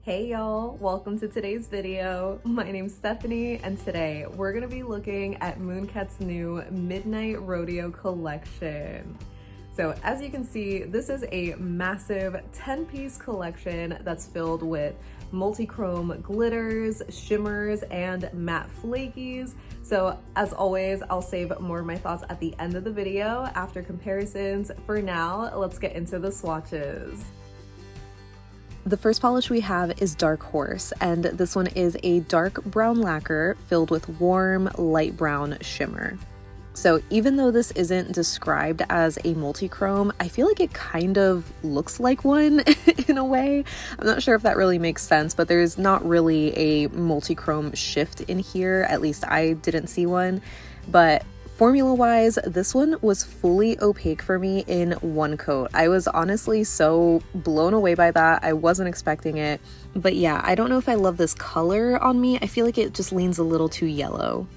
Hey y'all, welcome to today's video. My name's Stephanie and today we're gonna be looking at Mooncat's new Midnight Rodeo collection. So as you can see, this is a massive 10-piece collection that's filled with multi-chrome glitters, shimmers, and matte flakies. So as always, I'll save more of my thoughts at the end of the video after comparisons. For now, let's get into the swatches. The first polish we have is Dark Horse, and this one is a dark brown lacquer filled with warm light brown shimmer. So even though this isn't described as a multi-chrome, I feel like it kind of looks like one in a way. I'm not sure if that really makes sense, but there's not really a multi-chrome shift in here. At least I didn't see one. But formula-wise, this one was fully opaque for me in one coat. I was honestly so blown away by that. I wasn't expecting it. But yeah, I don't know if I love this color on me. I feel like it just leans a little too yellow.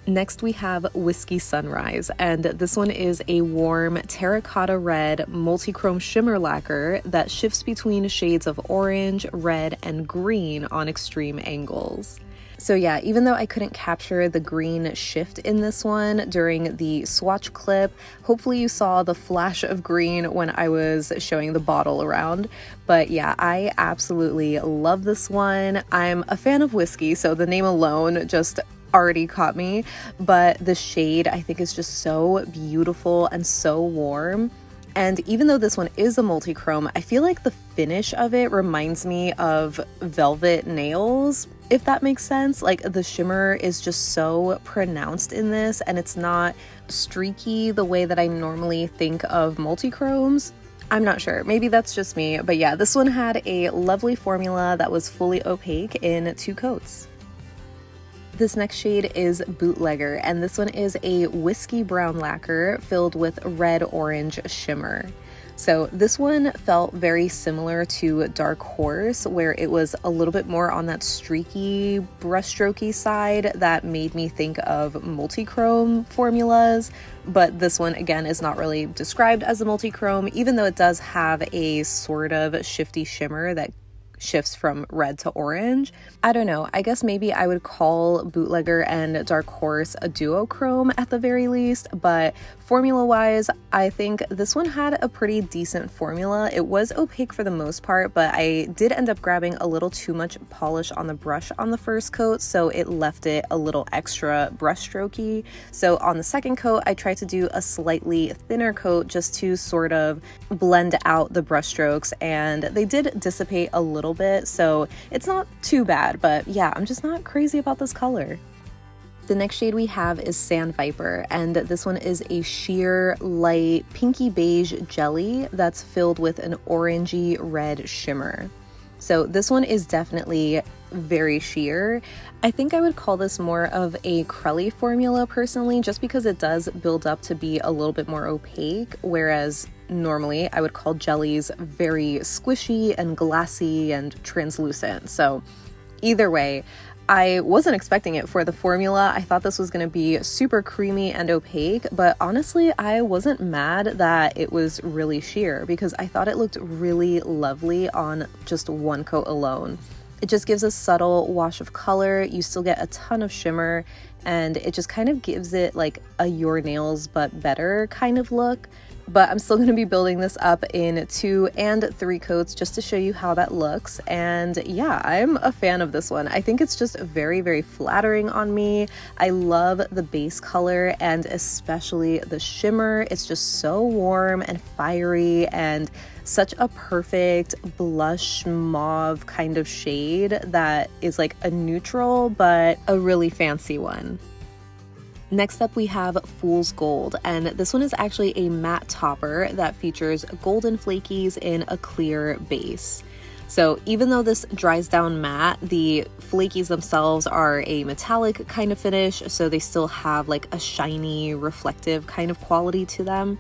Next we have Whiskey Sunrise, and this one is a warm terracotta red multi-chrome shimmer lacquer that shifts between shades of orange, red, and green on extreme angles. So yeah, even though I couldn't capture the green shift in this one during the swatch clip, hopefully you saw the flash of green when I was showing the bottle around. But yeah, I absolutely love this one. I'm a fan of whiskey, so the name alone just already caught me, but the shade I think is just so beautiful and so warm. And even though this one is a multi-chrome, I feel like the finish of it reminds me of velvet nails, if that makes sense. Like the shimmer is just so pronounced in this, and it's not streaky the way that I normally think of multi-chromes. I'm not sure, maybe that's just me, but yeah, this one had a lovely formula that was fully opaque in 2 coats. This next shade is Bootlegger, and this one is a whiskey brown lacquer filled with red orange shimmer. So this one felt very similar to Dark Horse, where it was a little bit more on that streaky, brushstrokey side that made me think of multi-chrome formulas. But this one, again, is not really described as a multi-chrome, even though it does have a sort of shifty shimmer that shifts from red to orange. I don't know, I guess maybe I would call Bootlegger and Dark Horse a duochrome at the very least, but formula wise, I think this one had a pretty decent formula. It was opaque for the most part, but I did end up grabbing a little too much polish on the brush on the first coat, so it left it a little extra brushstrokey. So on the second coat, I tried to do a slightly thinner coat just to sort of blend out the brushstrokes, and they did dissipate a little bit, so it's not too bad. But yeah, I'm just not crazy about this color. The next shade we have is Sand Viper, and this one is a sheer light pinky beige jelly that's filled with an orangey red shimmer. So this one is definitely very sheer. I think I would call this more of a crelly formula personally, just because it does build up to be a little bit more opaque, whereas normally I would call jellies very squishy and glassy and translucent. So either way, I wasn't expecting it for the formula. I thought this was going to be super creamy and opaque, but honestly, I wasn't mad that it was really sheer because I thought it looked really lovely on just one coat alone. It just gives a subtle wash of color. You still get a ton of shimmer, and it just kind of gives it like a your nails but better kind of look. But I'm still going to be building this up in 2 and 3 coats just to show you how that looks. And yeah, I'm a fan of this one. I think it's just very, very flattering on me. I love the base color and especially the shimmer. It's just so warm and fiery and such a perfect blush mauve kind of shade that is like a neutral but a really fancy one. Next up we have Fool's Gold, and this one is actually a matte topper that features golden flakies in a clear base. So even though this dries down matte, the flakies themselves are a metallic kind of finish, so they still have like a shiny, reflective kind of quality to them.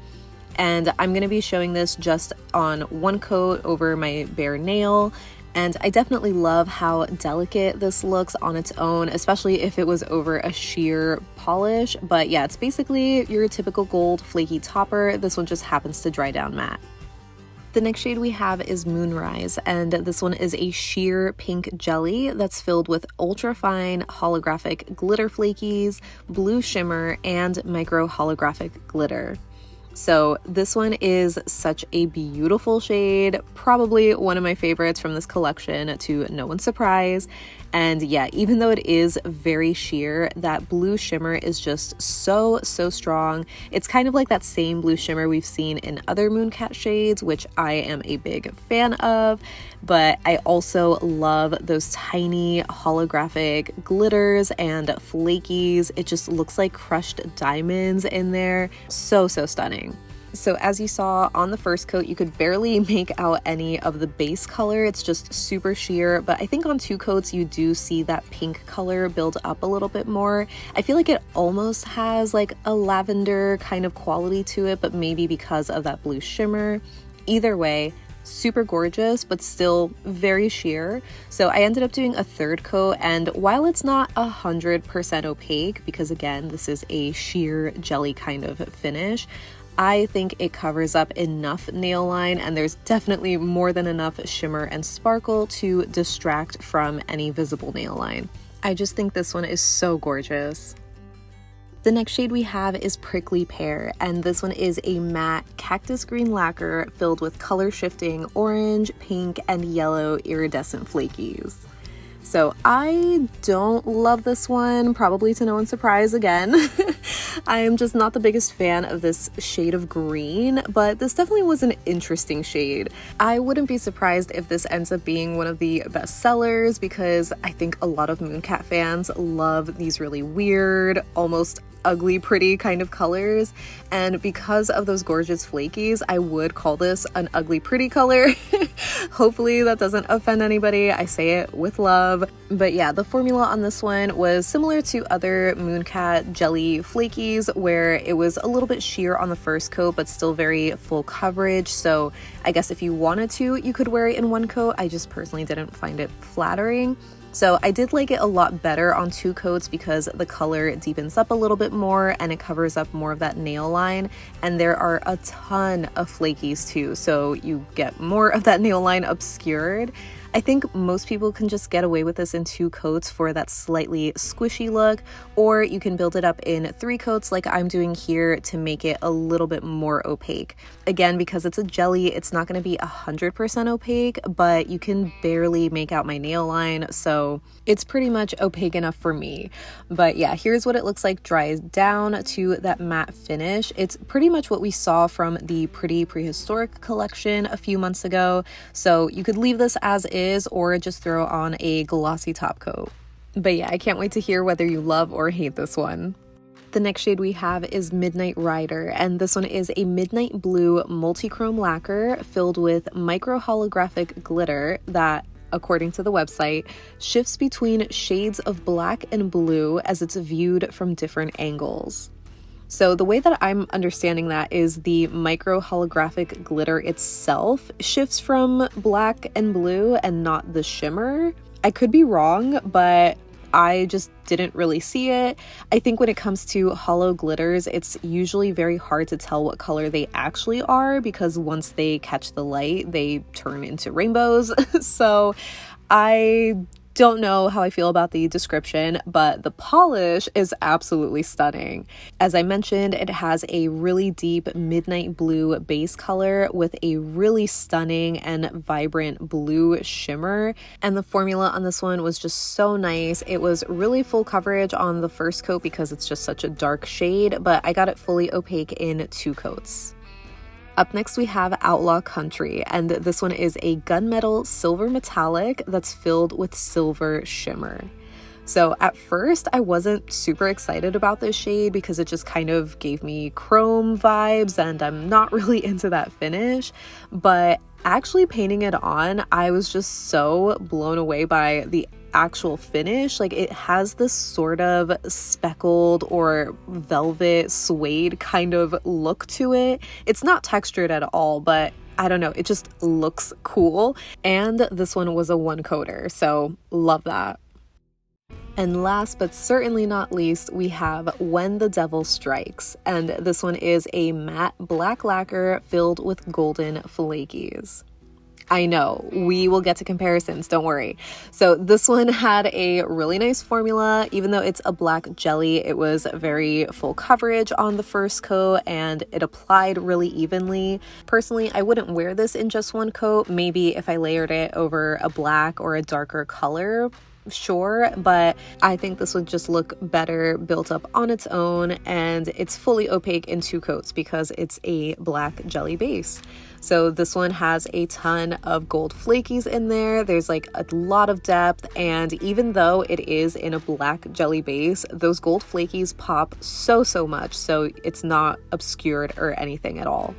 And I'm going to be showing this just on one coat over my bare nail. And I definitely love how delicate this looks on its own, especially if it was over a sheer polish. But yeah, it's basically your typical gold flaky topper. This one just happens to dry down matte. The next shade we have is Moonrise, and this one is a sheer pink jelly that's filled with ultra fine holographic glitter flakies, blue shimmer, and micro holographic glitter. So this one is such a beautiful shade, probably one of my favorites from this collection, to no one's surprise. And yeah, even though it is very sheer, that blue shimmer is just so strong. It's kind of like that same blue shimmer we've seen in other Mooncat shades, which I am a big fan of, but I also love those tiny holographic glitters and flakies. It just looks like crushed diamonds in there. So stunning. So as you saw on the first coat, you could barely make out any of the base color. It's just super sheer, but I think on 2 coats you do see that pink color build up a little bit more. I feel like it almost has like a lavender kind of quality to it, but maybe because of that blue shimmer. Either way, super gorgeous, but still very sheer. So I ended up doing a 3rd coat, and while it's not 100% opaque, because again, this is a sheer jelly kind of finish, I think it covers up enough nail line, and there's definitely more than enough shimmer and sparkle to distract from any visible nail line. I just think this one is so gorgeous. The next shade we have is Prickly Pear, and this one is a matte cactus green lacquer filled with color shifting orange, pink, and yellow iridescent flakies. So I don't love this one, probably to no one's surprise again. I am just not the biggest fan of this shade of green, but this definitely was an interesting shade. I wouldn't be surprised if this ends up being one of the best sellers, because I think a lot of Mooncat fans love these really weird, almost ugly pretty kind of colors, and because of those gorgeous flakies, I would call this an ugly pretty color. Hopefully that doesn't offend anybody. I say it with love. But yeah, the formula on this one was similar to other Mooncat jelly flakies, where it was a little bit sheer on the first coat but still very full coverage. So I guess if you wanted to, you could wear it in 1 coat. I just personally didn't find it flattering. So I did like it a lot better on 2 coats because the color deepens up a little bit more and it covers up more of that nail line, and there are a ton of flakies too, so you get more of that nail line obscured. I think most people can just get away with this in 2 coats for that slightly squishy look, or you can build it up in 3 coats like I'm doing here to make it a little bit more opaque. Again, because it's a jelly, it's not going to be 100% opaque, but you can barely make out my nail line, so it's pretty much opaque enough for me. But yeah, here's what it looks like dried down to that matte finish. It's pretty much what we saw from the Pretty Prehistoric collection a few months ago, so you could leave this as is or just throw on a glossy top coat. But yeah, I can't wait to hear whether you love or hate this one. The next shade we have is Midnight Rider, and this one is a midnight blue multi-chrome lacquer filled with micro holographic glitter that, according to the website, shifts between shades of black and blue as it's viewed from different angles. So the way that I'm understanding that is the micro holographic glitter itself shifts from black and blue and not the shimmer. I could be wrong, but I just didn't really see it. I think when it comes to holo glitters, it's usually very hard to tell what color they actually are because once they catch the light, they turn into rainbows. So I don't know how I feel about the description, but the polish is absolutely stunning. As I mentioned, it has a really deep midnight blue base color with a really stunning and vibrant blue shimmer, and the formula on this one was just so nice. It was really full coverage on the first coat because it's just such a dark shade, but I got it fully opaque in 2 coats. Up next we have Outlaw Country, and this one is a gunmetal silver metallic that's filled with silver shimmer. So at first I wasn't super excited about this shade because it just kind of gave me chrome vibes and I'm not really into that finish, but actually painting it on, I was just so blown away by the actual finish. Like, it has this sort of speckled or velvet suede kind of look to it. It's not textured at all, but I don't know, it just looks cool. And this one was a 1 coater, so love that. And last but certainly not least, we have When the Devil Strikes, and this one is a matte black lacquer filled with golden flakies. I know, we will get to comparisons, don't worry. So this one had a really nice formula. Even though it's a black jelly, it was very full coverage on the first coat and it applied really evenly. Personally, I wouldn't wear this in just one coat. Maybe if I layered it over a black or a darker color, sure, but I think this would just look better built up on its own, and it's fully opaque in 2 coats because it's a black jelly base. So this one has a ton of gold flakies in there. There's like a lot of depth, and even though it is in a black jelly base, those gold flakies pop so much, so it's not obscured or anything at all.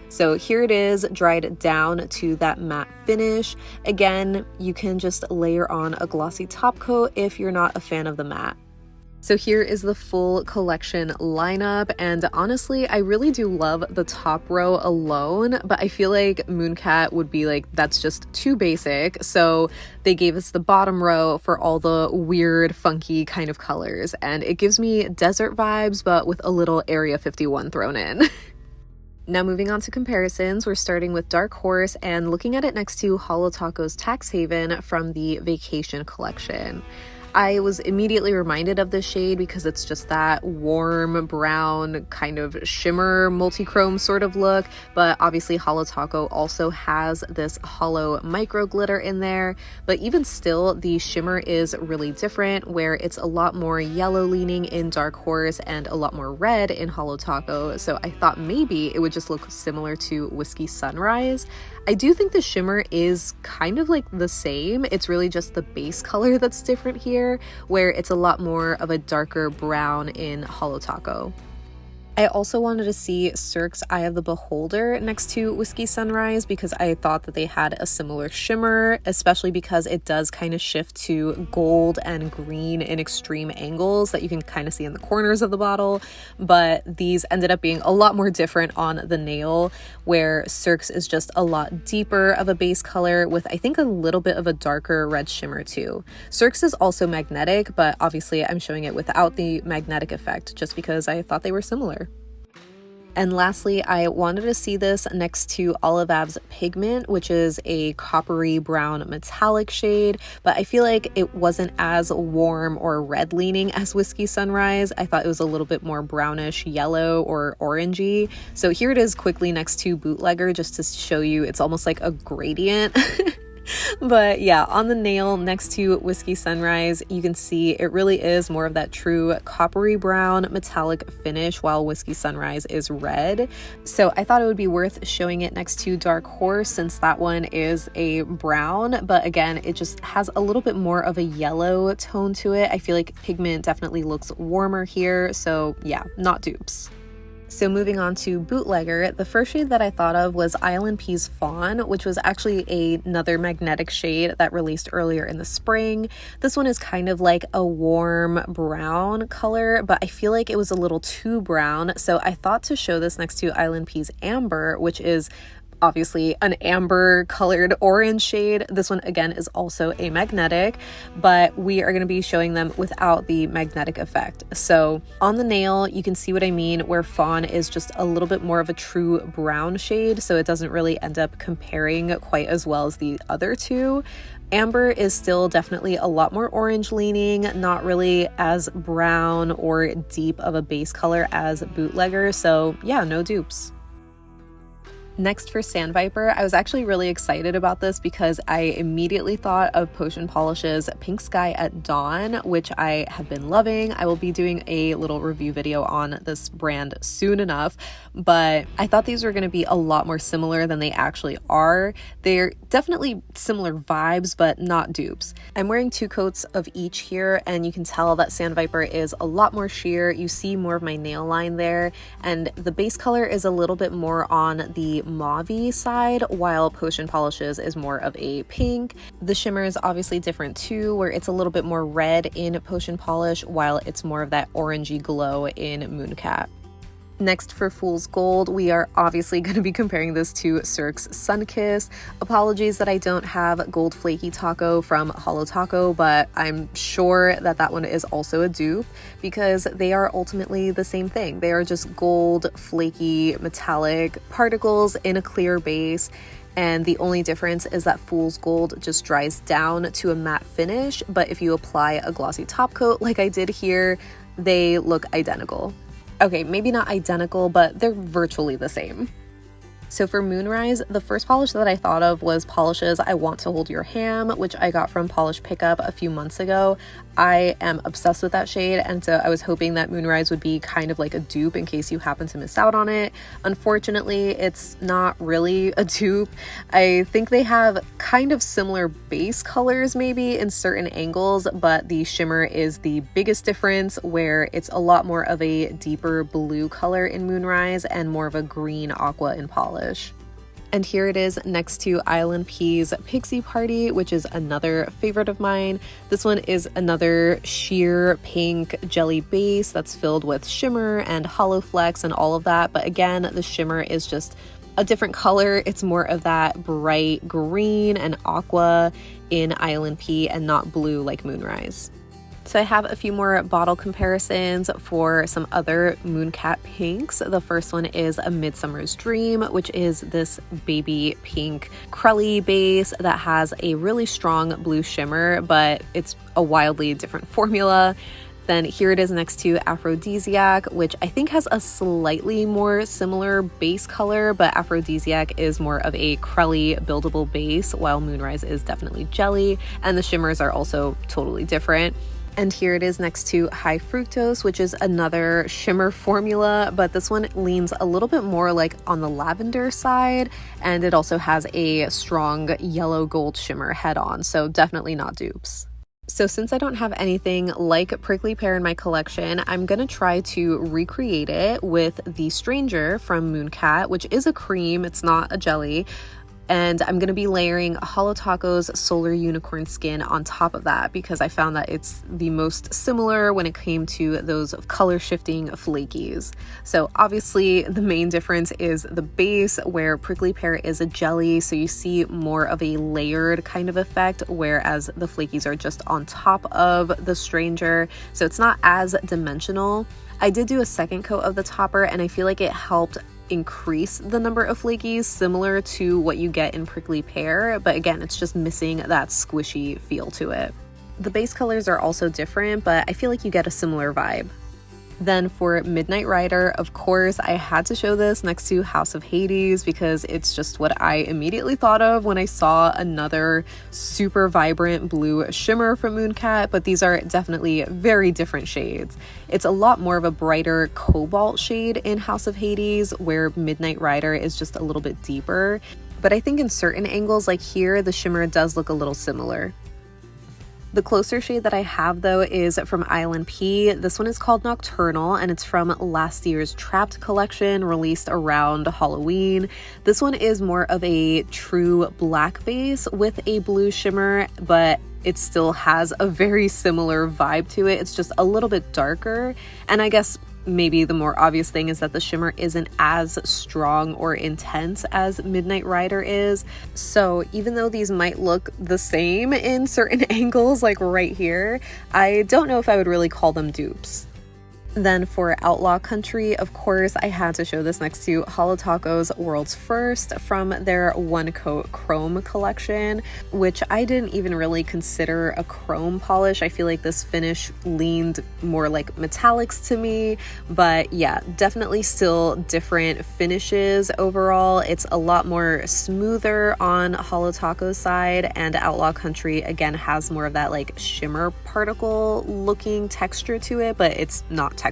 So here it is, dried down to that matte finish. Again, you can just layer on a glossy top coat if you're not a fan of the matte. So here is the full collection lineup, and honestly, I really do love the top row alone, but I feel like Mooncat would be like, that's just too basic, so they gave us the bottom row for all the weird, funky kind of colors, and it gives me desert vibes, but with a little Area 51 thrown in. Now moving on to comparisons, we're starting with Dark Horse and looking at it next to Holo Taco's Tax Haven from the Vacation collection. I was immediately reminded of this shade because it's just that warm brown kind of shimmer multi-chrome sort of look, but obviously Holo Taco also has this hollow micro glitter in there, but even still the shimmer is really different, where it's a lot more yellow leaning in Dark Horse and a lot more red in Holo Taco, so I thought maybe it would just look similar to Whiskey Sunrise. I do think the shimmer is kind of like the same, it's really just the base color that's different here, where it's a lot more of a darker brown in Holo Taco. I also wanted to see Cirque's Eye of the Beholder next to Whiskey Sunrise because I thought that they had a similar shimmer, especially because it does kind of shift to gold and green in extreme angles that you can kind of see in the corners of the bottle, but these ended up being a lot more different on the nail, where Cirque's is just a lot deeper of a base color with I think a little bit of a darker red shimmer too. Cirque's is also magnetic, but obviously I'm showing it without the magnetic effect just because I thought they were similar. And lastly, I wanted to see this next to Olive Ave's Pigment, which is a coppery brown metallic shade, but I feel like it wasn't as warm or red leaning as Whiskey Sunrise. I thought it was a little bit more brownish yellow or orangey. So here it is quickly next to Bootlegger just to show you it's almost like a gradient. But yeah, on the nail next to Whiskey Sunrise, you can see it really is more of that true coppery brown metallic finish, while Whiskey Sunrise is red. So I thought it would be worth showing it next to Dark Horse since that one is a brown, but again, it just has a little bit more of a yellow tone to it. I feel like Pigment definitely looks warmer here, so yeah, not dupes. So moving on to Bootlegger, the first shade that I thought of was ILNP's Fawn, which was actually another magnetic shade that released earlier in the spring. This one is kind of like a warm brown color, but I feel like it was a little too brown, so I thought to show this next to ILNP's Amber, which is obviously an amber colored orange shade. This one again is also a magnetic, but we are going to be showing them without the magnetic effect. So on the nail, you can see what I mean, where Fawn is just a little bit more of a true brown shade, so it doesn't really end up comparing quite as well as the other two. Amber is still definitely a lot more orange leaning, not really as brown or deep of a base color as Bootlegger, so yeah, no dupes. Next for Sandviper, I was actually really excited about this because I immediately thought of Potion Polish's Pink Sky at Dawn, which I have been loving. I will be doing a little review video on this brand soon enough, but I thought these were going to be a lot more similar than they actually are. They're definitely similar vibes, but not dupes. I'm wearing 2 coats of each here, and you can tell that Sandviper is a lot more sheer. You see more of my nail line there, and the base color is a little bit more on the mauve-y side, while Potion Polish's is more of a pink. The shimmer is obviously different too, where it's a little bit more red in Potion Polish, while it's more of that orangey glow in Mooncat. Next, for Fool's Gold, we are obviously going to be comparing this to Cirque's Sunkiss. Apologies that I don't have Gold Flaky Taco from Holo Taco, but I'm sure that that one is also a dupe because they are ultimately the same thing. They are just gold, flaky, metallic particles in a clear base. And the only difference is that Fool's Gold just dries down to a matte finish, but if you apply a glossy top coat like I did here, they look identical. Okay, maybe not identical, but they're virtually the same. So for Moonrise, the first polish that I thought of was Pahlish's I Want to Hold Your Ham, which I got from Pahlish Pickup a few months ago. I am obsessed with that shade, and so I was hoping that Moonrise would be kind of like a dupe in case you happen to miss out on it. Unfortunately, it's not really a dupe. I think they have kind of similar base colors maybe in certain angles, but the shimmer is the biggest difference, where it's a lot more of a deeper blue color in Moonrise and more of a green aqua in Pahlish. And here it is next to ILNP's Pixie Party, which is another favorite of mine. This one is another sheer pink jelly base that's filled with shimmer and hollow flecks and all of that. But again, the shimmer is just a different color. It's more of that bright green and aqua in ILNP and not blue like Moonrise. So I have a few more bottle comparisons for some other Mooncat pinks. The first one is a Midsummer's Dream, which is this baby pink crelly base that has a really strong blue shimmer, but it's a wildly different formula. Then here it is next to Aphrodisiac, which I think has a slightly more similar base color, but Aphrodisiac is more of a crelly buildable base, while Moonrise is definitely jelly, and the shimmers are also totally different. And here it is next to High Fructose, which is another shimmer formula, but this one leans a little bit more like on the lavender side, and it also has a strong yellow gold shimmer head on, so definitely not dupes. So since I don't have anything like Prickly Pear in my collection, I'm gonna try to recreate it with the Stranger from Mooncat, which is a cream, it's not a jelly. And I'm going to be layering Holo Taco's Solar Unicorn Skin on top of that because I found that it's the most similar when it came to those color shifting flakies. So obviously the main difference is the base, where Prickly Pear is a jelly, so you see more of a layered kind of effect, whereas the flakies are just on top of the Stranger, so it's not as dimensional. I did do a second coat of the topper and I feel like it helped increase the number of flakies similar to what you get in Prickly Pear, but again, it's just missing that squishy feel to it. The base colors are also different, but I feel like you get a similar vibe. Then for Midnight Rider, of course, I had to show this next to House of Hades because it's just what I immediately thought of when I saw another super vibrant blue shimmer from Mooncat, but these are definitely very different shades. It's a lot more of a brighter cobalt shade in House of Hades, where Midnight Rider is just a little bit deeper. But I think in certain angles, like here, the shimmer does look a little similar. The closer shade that I have though is from ILNP. This one is called Nocturnal and it's from last year's Trapped collection released around Halloween. This one is more of a true black base with a blue shimmer, but it still has a very similar vibe to it. It's just a little bit darker, and I guess maybe the more obvious thing is that the shimmer isn't as strong or intense as Midnight Rider is. So even though these might look the same in certain angles, like right here, I don't know if I would really call them dupes. Then for Outlaw Country, of course, I had to show this next to Holo Taco's World's First from their One Coat Chrome collection, which I didn't even really consider a chrome polish. I feel like this finish leaned more like metallics to me, but yeah, definitely still different finishes overall. It's a lot more smoother on Holo Taco's side, and Outlaw Country again has more of that like shimmer particle looking texture to it, but it's not textured.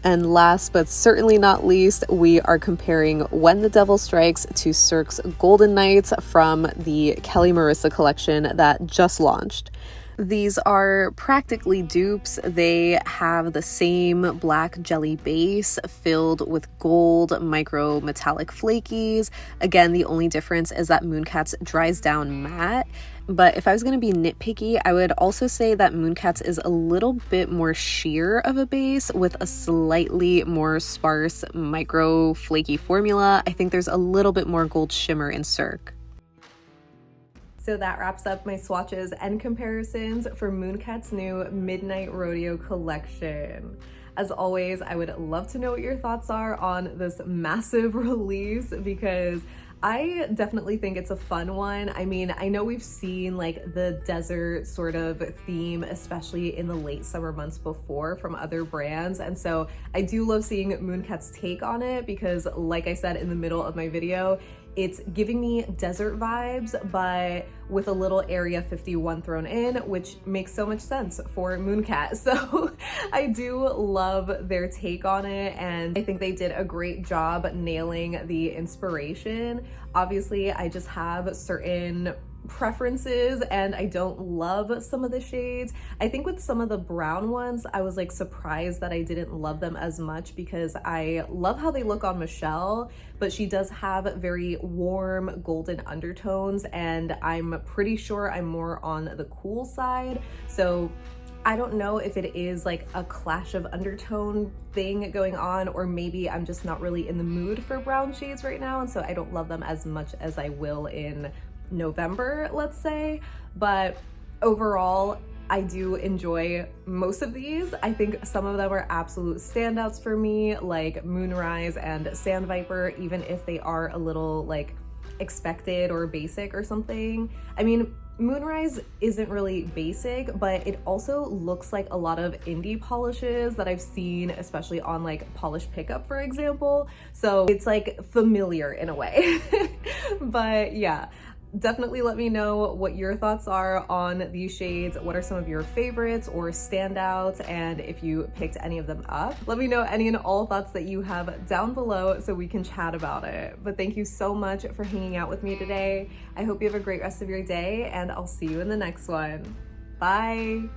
And last but certainly not least, we are comparing When the Devil Strikes to Cirque's Golden Nights from the Kelly Marissa collection that just launched. These are practically dupes. They have the same black jelly base filled with gold micro metallic flakies. Again, the only difference is that Mooncat's dries down matte. But if I was going to be nitpicky, I would also say that Mooncat's is a little bit more sheer of a base with a slightly more sparse micro flaky formula. I think there's a little bit more gold shimmer in Cirque. So that wraps up my swatches and comparisons for Mooncat's new Midnight Rodeo collection. As always, I would love to know what your thoughts are on this massive release because I definitely think it's a fun one. I mean, I know we've seen like the desert sort of theme, especially in the late summer months before from other brands. And so I do love seeing Mooncat's take on it because like I said in the middle of my video, it's giving me desert vibes, but with a little Area 51 thrown in, which makes so much sense for Mooncat. So I do love their take on it, and I think they did a great job nailing the inspiration. Obviously, I just have certain preferences and I don't love some of the shades. I think with some of the brown ones, I was like surprised that I didn't love them as much because I love how they look on Michelle, but she does have very warm golden undertones and I'm pretty sure I'm more on the cool side. So I don't know if it is like a clash of undertone thing going on, or maybe I'm just not really in the mood for brown shades right now, and so I don't love them as much as I will in November, let's say. But overall, I do enjoy most of these. I think some of them are absolute standouts for me, like Moonrise and Sand Viper, even if they are a little like expected or basic or something. I mean, Moonrise isn't really basic, but it also looks like a lot of indie polishes that I've seen, especially on like Polish Pickup, for example. So it's like familiar in a way. But yeah, definitely let me know what your thoughts are on these shades. What are some of your favorites or standouts? And if you picked any of them up, let me know any and all thoughts that you have down below so we can chat about it. But thank you so much for hanging out with me today. I hope you have a great rest of your day and I'll see you in the next one. Bye.